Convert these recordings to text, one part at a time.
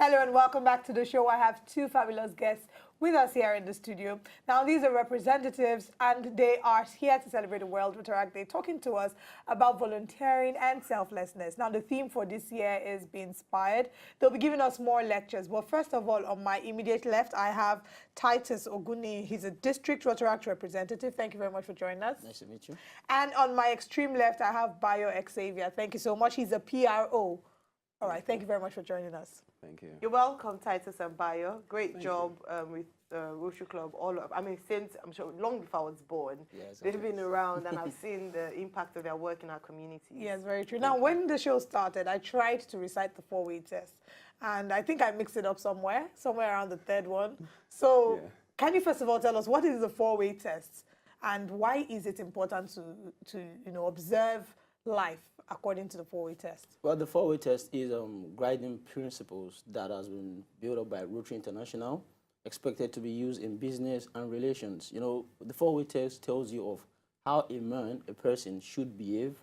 Hello and welcome back to the show. I have two fabulous guests with us here in the studio. Now, these are representatives and they are here to celebrate the World ROTARACT Day, talking to us about volunteering and selflessness. Now, the theme for this year is Be Inspired. They'll be giving us more lectures. But first of all, on my immediate left, I have Titus Oguni. He's a district ROTARACT representative. Thank you very much for joining us. Nice to meet you. And on my extreme left, I have Bayo Xavier. Thank you so much. He's a PRO. All right, thank you very much for joining us. Thank you. You're welcome, Titus and Bayo. Great job with Rotary Club. Since I'm sure long before I was born, they've been around, and I've seen the impact of their work in our communities. Yes, very true. Now, when the show started, I tried to recite the four-way test, and I think I mixed it up somewhere around the third one. So, can you first of all tell us what is the four-way test, and why is it important to observe life according to the four-way test? Well, the four-way test is guiding principles that has been built up by Rotary International, expected to be used in business and relations. You know, the four-way test tells you of how a person should behave,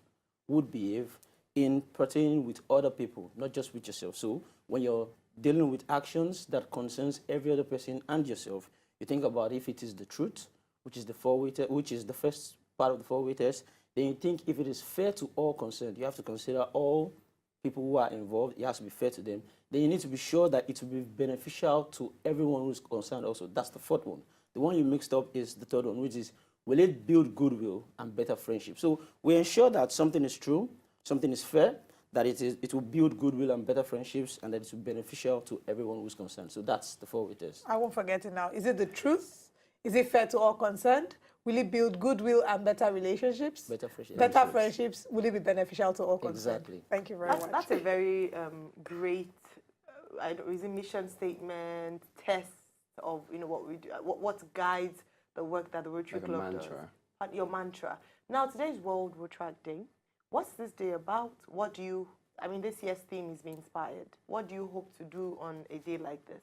would behave in pertaining with other people, not just with yourself. So when you're dealing with actions that concerns every other person and yourself, you think about if it is the truth, which is the four-way test, which is the first part of the four-way test. Then you think if it is fair to all concerned, you have to consider all people who are involved, it has to be fair to them. Then you need to be sure that it will be beneficial to everyone who is concerned also. That's the fourth one. The one you mixed up is the third one, which is, will it build goodwill and better friendship? So we ensure that something is true, something is fair, that it will build goodwill and better friendships, and that it will be beneficial to everyone who is concerned. So that's the four-way test. I won't forget it now. Is it the truth? Is it fair to all concerned? Will it build goodwill and better relationships? Better friendships. Better friendships. Will it be beneficial to all concerned? Exactly. Thank you very much. That's a very great is a mission statement, test of what we do, what guides the work that the Rotary Club does. Your mantra. Now, today's World ROTARACT Day. What's this day about? What do you, this year's theme is Be Inspired. What do you hope to do on a day like this?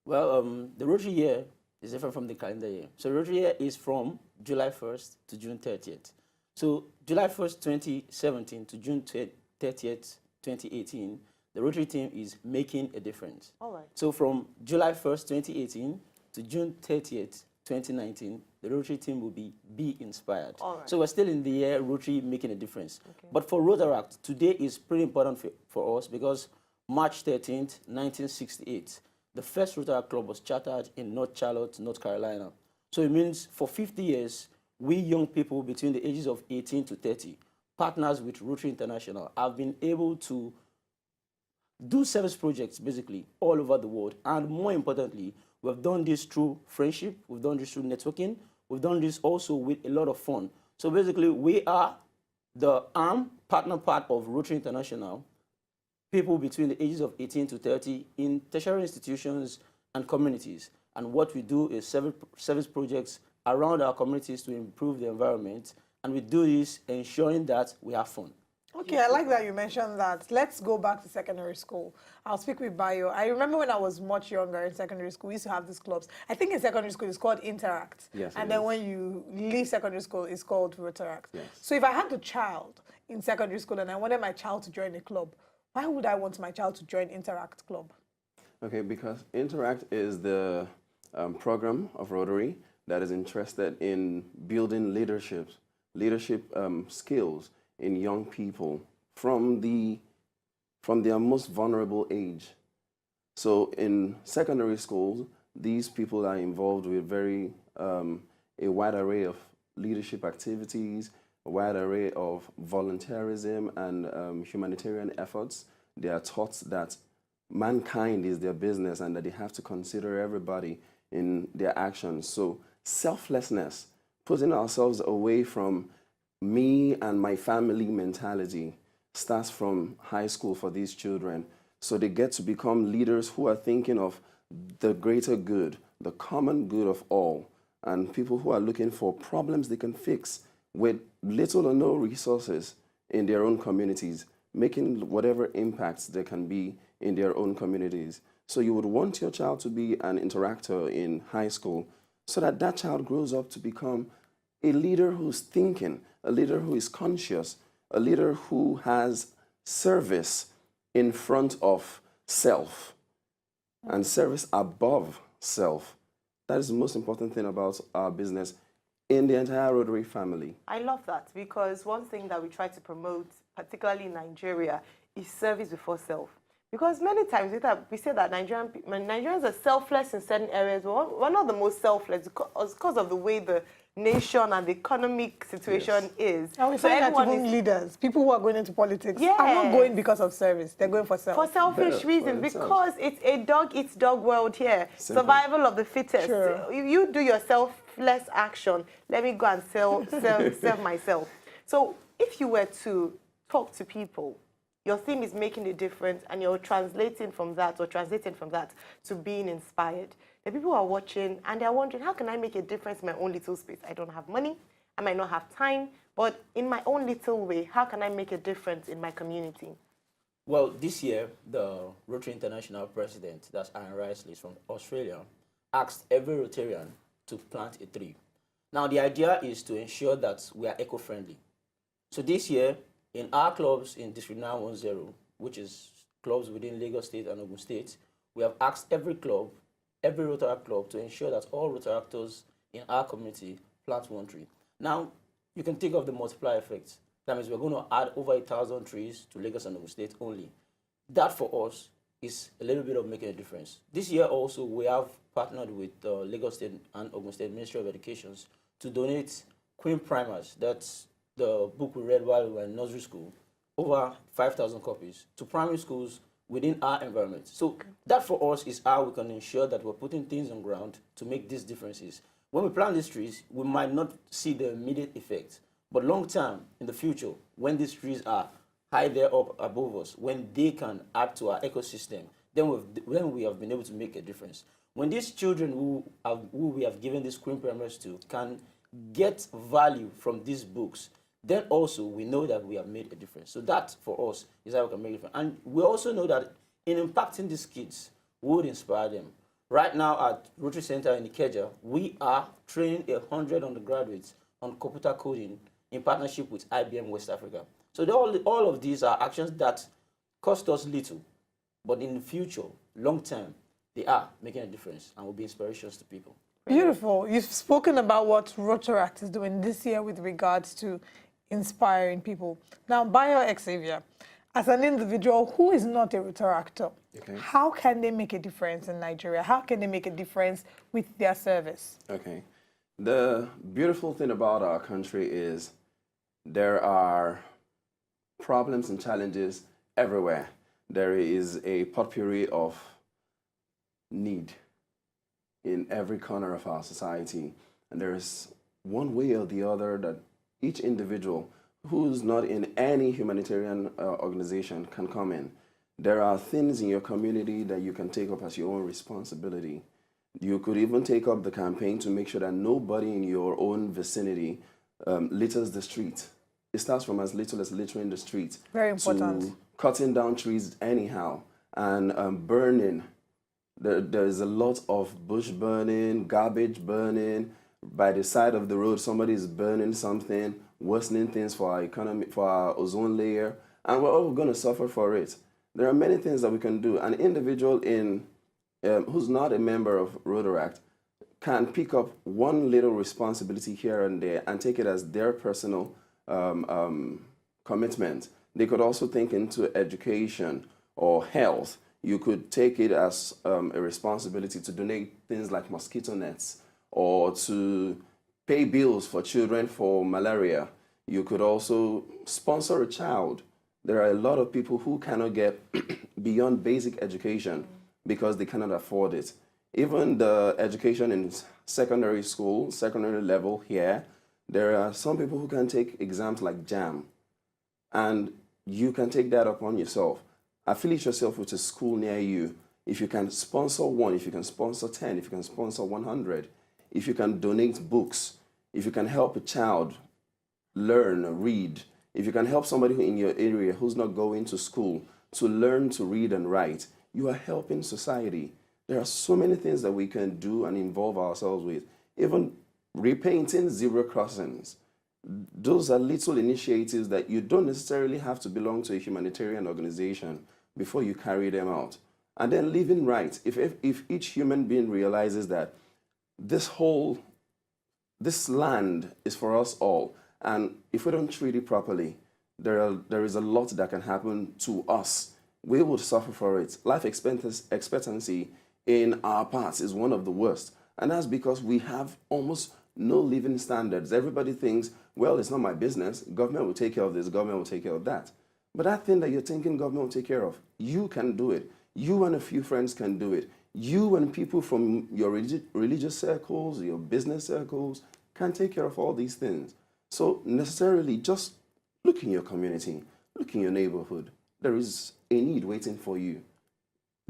Well, the Rotary year is different from the calendar year. So Rotary year is from July 1st to June 30th. So July 1st, 2017 to June 30th, 2018, the Rotary team is making a difference. All right. So from July 1st, 2018 to June 30th, 2019, the Rotary team will be inspired. All right. So we're still in the year Rotary making a difference. Okay. But for ROTARACT, today is pretty important for us because March 13th, 1968, the first ROTARACT club was chartered in North Charlotte, North Carolina. So it means for 50 years, we young people between the ages of 18 to 30, partners with Rotary International, have been able to do service projects basically all over the world. And more importantly, we've done this through friendship, we've done this through networking, we've done this also with a lot of fun. So basically, we are the partner part of Rotary International, people between the ages of 18 to 30 in tertiary institutions and communities. And what we do is service projects around our communities to improve the environment. And we do this ensuring that we have fun. Okay, I like that you mentioned that. Let's go back to secondary school. I'll speak with Bayo. I remember when I was much younger in secondary school, we used to have these clubs. I think in secondary school, it's called Interact. Yes, and then when you leave secondary school, it's called ROTARACT. Yes. So if I had a child in secondary school and I wanted my child to join a club, why would I want my child to join Interact Club? Okay, because Interact is the program of Rotary that is interested in building leadership skills in young people from their most vulnerable age. So in secondary schools, these people are involved with a wide array of leadership activities, a wide array of volunteerism and humanitarian efforts. They are taught that mankind is their business and that they have to consider everybody in their actions. So selflessness, putting ourselves away from me and my family mentality, starts from high school for these children. So they get to become leaders who are thinking of the greater good, the common good of all, and people who are looking for problems they can fix with little or no resources in their own communities, making whatever impacts there can be in their own communities. So you would want your child to be an interactor in high school so that that child grows up to become a leader who's thinking, a leader who is conscious, a leader who has service in front of self. and service above self. That is the most important thing about our business in the entire Rotary family. I love that, because one thing that we try to promote, particularly in Nigeria, is service before self. Because many times we say that Nigerians are selfless in certain areas. We're not the most selfless because of the way the nation and the economic situation is. And we find that even leaders, people who are going into politics, are not going because of service. They're going for self. For selfish reasons, because it's a dog-eats-dog world here. Simple. Survival of the fittest. Sure. You do your selfless action. Let me go and serve myself. So if you were to talk to people, your theme is making a difference, and you're translating from that to being inspired. The people who are watching, and they're wondering, how can I make a difference in my own little space? I don't have money, I might not have time, but in my own little way, how can I make a difference in my community? Well, this year, the Rotary International president, that's Aaron Risley from Australia, asked every Rotarian to plant a tree. Now, the idea is to ensure that we are eco-friendly. So this year, in our clubs in District 910, which is clubs within Lagos State and Ogun State, we have asked every club, every Rotaract club, to ensure that all Rotaractors in our community plant one tree. Now, you can think of the multiplier effect. That means we're going to add over 1,000 trees to Lagos and Ogun State only. That, for us, is a little bit of making a difference. This year also, we have partnered with Lagos State and Ogun State Ministry of Education to donate Queen Primers. That's the book we read while we were in nursery school, over 5,000 copies, to primary schools within our environment. So that for us is how we can ensure that we're putting things on ground to make these differences. When we plant these trees, we might not see the immediate effect, but long term, in the future, when these trees are high there up above us, when they can add to our ecosystem, then we have been able to make a difference. When these children who we have given these Queen Primers to can get value from these books, then also we know that we have made a difference. So that, for us, is how we can make a difference. And we also know that in impacting these kids, we would inspire them. Right now at Rotary Center in Ikeja, we are training 100 undergraduates on computer coding in partnership with IBM West Africa. So all of these are actions that cost us little, but in the future, long term, they are making a difference and will be inspirations to people. Beautiful. You've spoken about what ROTARACT is doing this year with regards to inspiring people. Now, Bayo Xavier, as an individual who is not a Rotaractor, how can they make a difference in Nigeria? How can they make a difference with their service? Okay. The beautiful thing about our country is there are problems and challenges everywhere. There is a potpourri of need in every corner of our society. And there is one way or the other that each individual who's not in any humanitarian organization can come in. There are things in your community that you can take up as your own responsibility. You could even take up the campaign to make sure that nobody in your own vicinity litters the street. It starts from as little as littering the street. Very important. To cutting down trees anyhow and burning. There's a lot of bush burning, garbage burning. By the side of the road, somebody is burning something, worsening things for our economy, for our ozone layer, and we're all going to suffer for it. There are many things that we can do. An individual who's not a member of ROTARACT can pick up one little responsibility here and there and take it as their personal commitment. They could also think into education or health. You could take it as a responsibility to donate things like mosquito nets or to pay bills for children for malaria. You could also sponsor a child. There are a lot of people who cannot get beyond basic education because they cannot afford it. Even the education in secondary school, secondary level here, there are some people who can take exams like JAM, and you can take that upon yourself. Affiliate yourself with a school near you. If you can sponsor one, if you can sponsor 10, if you can sponsor 100, if you can donate books, if you can help a child learn, read, if you can help somebody in your area who's not going to school to learn to read and write, you are helping society. There are so many things that we can do and involve ourselves with. Even repainting zebra crossings. Those are little initiatives that you don't necessarily have to belong to a humanitarian organization before you carry them out. And then living right. If each human being realizes that this land is for us all, and if we don't treat it properly, there is a lot that can happen to us. We will suffer for it. Life expectancy in our parts is one of the worst. And that's because we have almost no living standards. Everybody thinks, well, it's not my business. Government will take care of this. Government will take care of that. But that thing that you're thinking government will take care of, you can do it. You and a few friends can do it. You and people from your religious circles, your business circles, can take care of all these things. So necessarily just look in your community, look in your neighborhood. There is a need waiting for you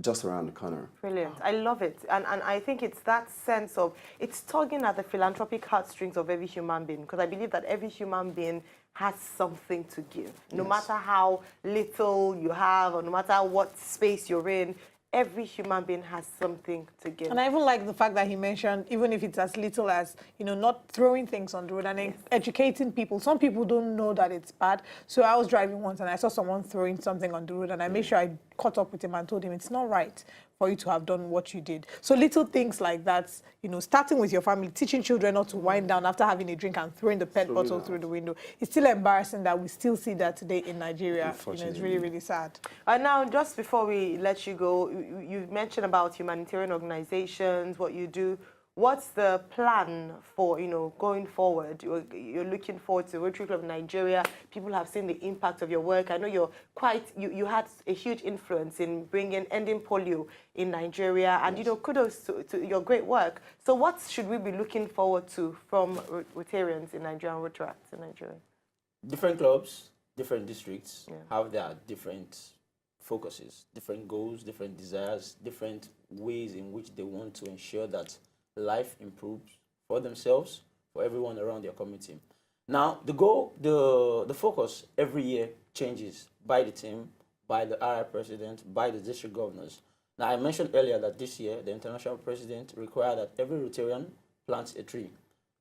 just around the corner. Brilliant. I love it. And I think it's that sense of, it's tugging at the philanthropic heartstrings of every human being, because I believe that every human being has something to give. No matter how little you have, or no matter what space you're in, every human being has something to give. And I even like the fact that he mentioned, even if it's as little as, not throwing things on the road and educating people. Some people don't know that it's bad. So I was driving once and I saw someone throwing something on the road, and I made sure I caught up with him and told him it's not right for you to have done what you did. So little things like that, starting with your family, teaching children not to wind down after having a drink and throwing the pet bottle through the window. It's still embarrassing that we still see that today in Nigeria. It's really, really sad. And now, just before we let you go, you mentioned about humanitarian organizations, what you do. What's the plan for, going forward? You're looking forward to Rotary Club Nigeria. People have seen the impact of your work. I know you had a huge influence in ending polio in Nigeria, and kudos to your great work. So what should we be looking forward to from Rotarians in Nigeria and ROTARACT in Nigeria? Different clubs, different districts have their different focuses, different goals, different desires, different ways in which they want to ensure that life improves for themselves, for everyone around their community. Now, the goal, the focus every year changes by the team, by the RI president, by the district governors. Now, I mentioned earlier that this year, the international president required that every Rotarian plants a tree.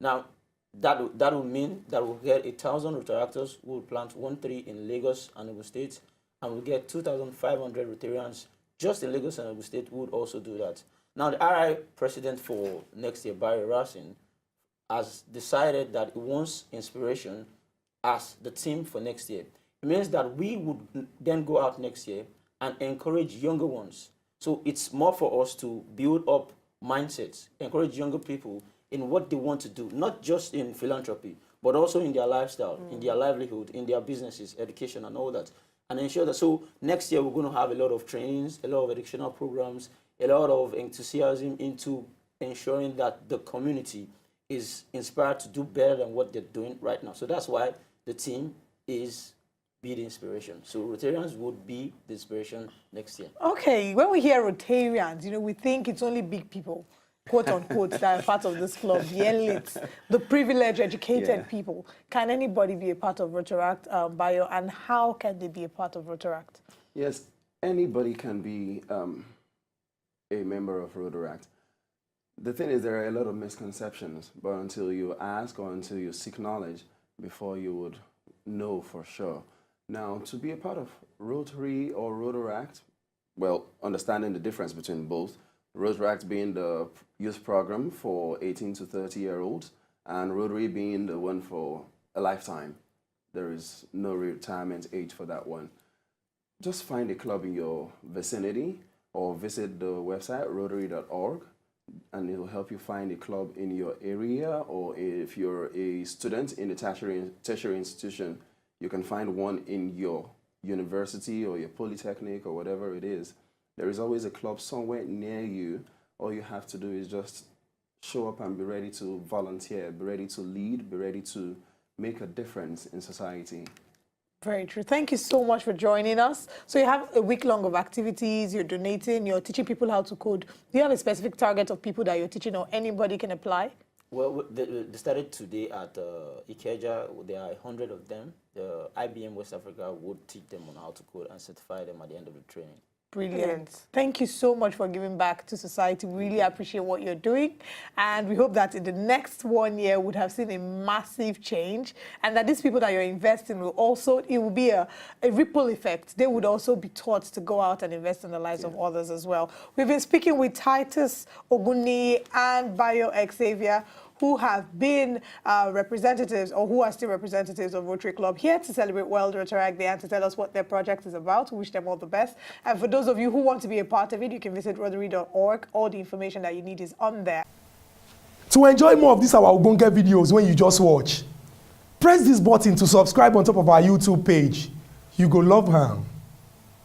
Now, that will mean that we'll get 1,000 Rotaractors who will plant 1 tree in Lagos and Ogun State, and we'll get 2,500 Rotarians just in Lagos and Ogun State who would also do that. Now, the RI president for next year, Barry Racine, has decided that he wants inspiration as the team for next year. It means that we would then go out next year and encourage younger ones. So it's more for us to build up mindsets, encourage younger people in what they want to do, not just in philanthropy, but also in their lifestyle, in their livelihood, in their businesses, education, and all that. And ensure that, so next year we're going to have a lot of trainings, a lot of educational programs, a lot of enthusiasm into ensuring that the community is inspired to do better than what they're doing right now. So that's why the team is be the inspiration. So Rotarians would be the inspiration next year. Okay, when we hear Rotarians, we think it's only big people, quote unquote, that are part of this club, the elites, the privileged, educated people. Can anybody be a part of ROTARACT, Bayo, and how can they be a part of ROTARACT? Yes, anybody can be a member of ROTARACT. The thing is, there are a lot of misconceptions, but until you ask or until you seek knowledge, before you would know for sure. Now, to be a part of Rotary or ROTARACT, well, understanding the difference between both, ROTARACT being the youth program for 18 to 30-year-olds, and Rotary being the one for a lifetime. There is no retirement age for that one. Just find a club in your vicinity or visit the website rotary.org, and it will help you find a club in your area, or if you're a student in a tertiary institution, you can find one in your university or your polytechnic or whatever it is. There is always a club somewhere near you. All you have to do is just show up and be ready to volunteer, be ready to lead, be ready to make a difference in society. Very true. Thank you so much for joining us. So you have a week long of activities, you're donating, you're teaching people how to code. Do you have a specific target of people that you're teaching, or anybody can apply? Well, they started today at Ikeja. There are 100 of them. The IBM West Africa would teach them on how to code and certify them at the end of the training. Brilliant. Thank you so much for giving back to society. We really appreciate what you're doing. And we hope that in the next 1 year, would have seen a massive change. And that these people that you're investing will also, it will be a ripple effect. They would also be taught to go out and invest in the lives of others as well. We've been speaking with Titus Oguni and Bayo Xavier, who have been representatives, or who are still representatives of Rotary Club, here to celebrate World Rotaract Day and to tell us what their project is about. We wish them all the best. And for those of you who want to be a part of it, you can visit rotary.org. All the information that you need is on there. To enjoy more of these our Ogbonge videos when you just watch, press this button to subscribe on top of our YouTube page. You go love her.